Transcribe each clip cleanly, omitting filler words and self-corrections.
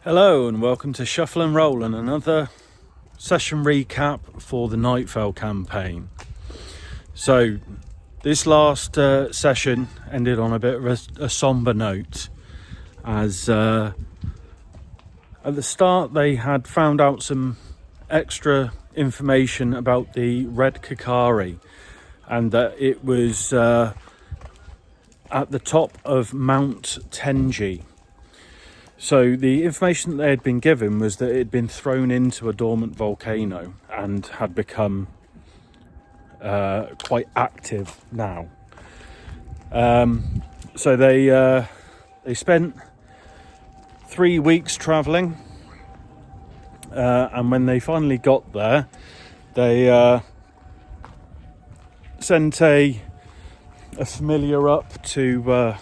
Hello and welcome to Shuffle and Roll and another session recap for the Nightfell Campaign. So this last session ended on a bit of a somber note, as at the start they had found out some extra information about the Red Kakari, and that it was at the top of Mount Tenji. So the information that they had been given was that it had been thrown into a dormant volcano and had become quite active now. So they spent 3 weeks travelling, and when they finally got there, they sent a familiar up to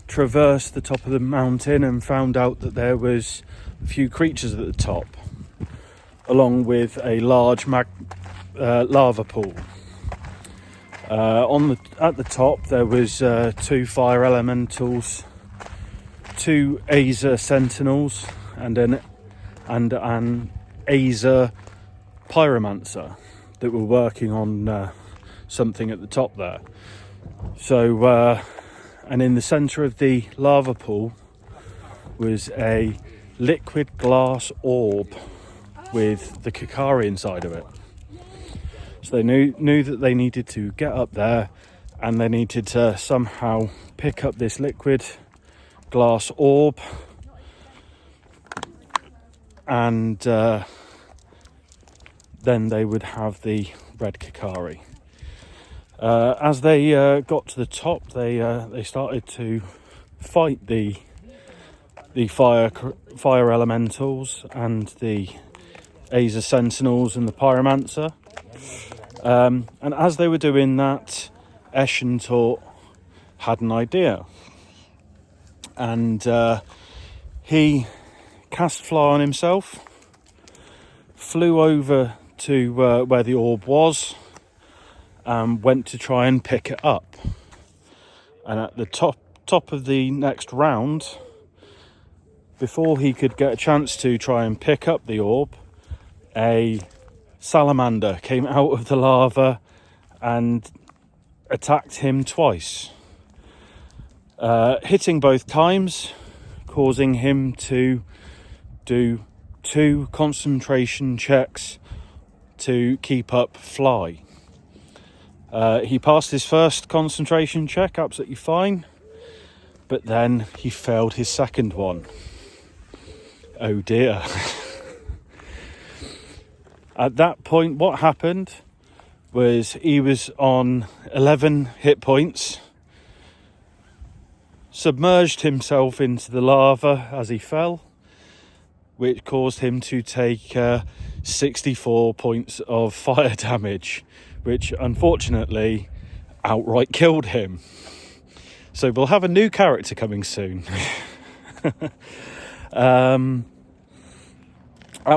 traverse the top of the mountain and found out that there was a few creatures at the top, along with a large lava pool. At the top there was 2 fire elementals, 2 Azer sentinels, and an Azer pyromancer that were working on something at the top there. So and in the centre of the lava pool was a liquid glass orb with the Kakari inside of it. So they knew that they needed to get up there, and they needed to somehow pick up this liquid glass orb, and then they would have the Red Kakari. As they got to the top, they started to fight the fire elementals and the Azer sentinels and the pyromancer. And as they were doing that, Eshentor had an idea, and he cast fly on himself, flew over to where the orb was, went to try and pick it up. And at the top of the next round, before he could get a chance to try and pick up the orb, a salamander came out of the lava and attacked him twice, hitting both times, causing him to do 2 concentration checks to keep up fly. He passed his first concentration check absolutely fine, but then he failed his second one. Oh dear. At that point, what happened was he was on 11 hit points, submerged himself into the lava as he fell, which caused him to take 64 points of fire damage, which unfortunately outright killed him. So we'll have a new character coming soon. At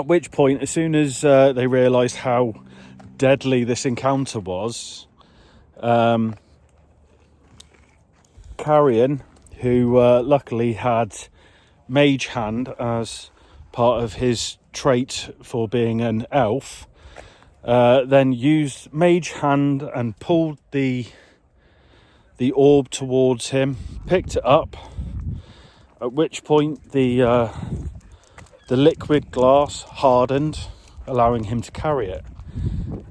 which point, as soon as they realised how deadly this encounter was, Carrion, who luckily had Mage Hand as part of his trait for being an elf, then used Mage Hand and pulled the orb towards him, picked it up, at which point the liquid glass hardened, allowing him to carry it.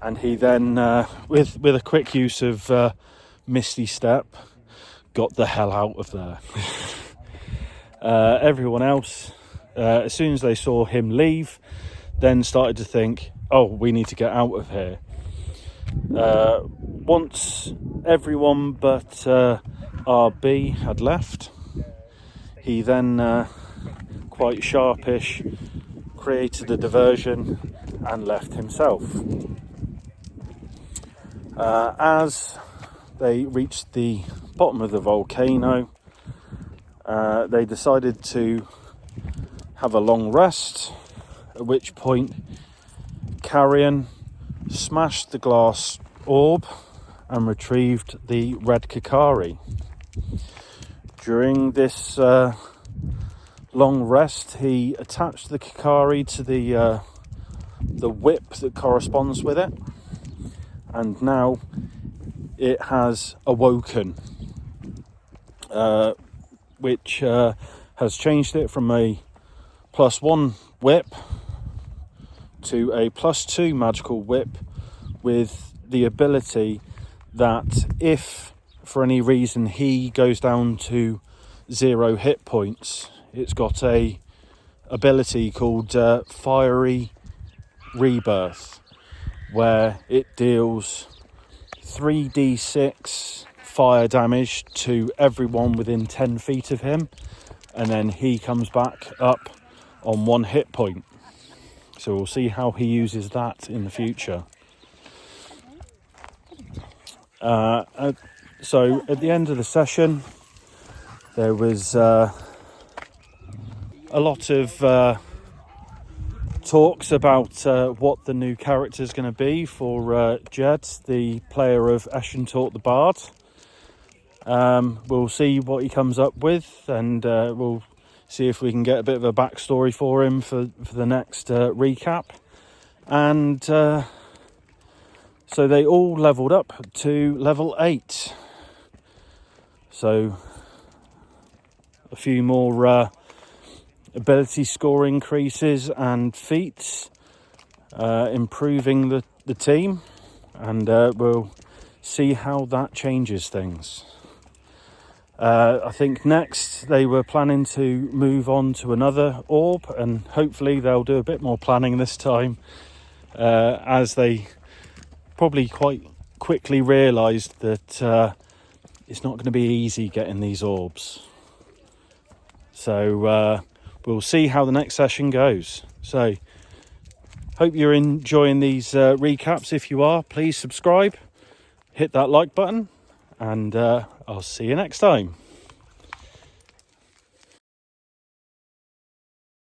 And he then, with a quick use of Misty Step, got the hell out of there. Everyone else, as soon as they saw him leave, then started to think, oh, we need to get out of here. Once everyone but RB had left, he then, quite sharpish, created a diversion and left himself. As they reached the bottom of the volcano, they decided to have a long rest, at which point Carrion smashed the glass orb and retrieved the Red Kakari. During this long rest, he attached the Kikari to the whip that corresponds with it, and now it has awoken, which has changed it from a +1 whip to a +2 magical whip, with the ability that if for any reason he goes down to 0 hit points, it's got a ability called Fiery Rebirth, where it deals 3d6 fire damage to everyone within 10 feet of him, and then he comes back up on 1 hit point. So we'll see how he uses that in the future. So at the end of the session, there was a lot of talks about what the new character is going to be for Jed, the player of Eshentort the Bard. We'll see what he comes up with, and we'll see if we can get a bit of a backstory for him for the next recap. And so they all leveled up to level 8. So a few more ability score increases and feats, improving the team, and we'll see how that changes things. I think next they were planning to move on to another orb, and hopefully they'll do a bit more planning this time, as they probably quite quickly realised that it's not going to be easy getting these orbs. So we'll see how the next session goes. So hope you're enjoying these recaps. If you are, please subscribe, hit that like button, and I'll see you next time.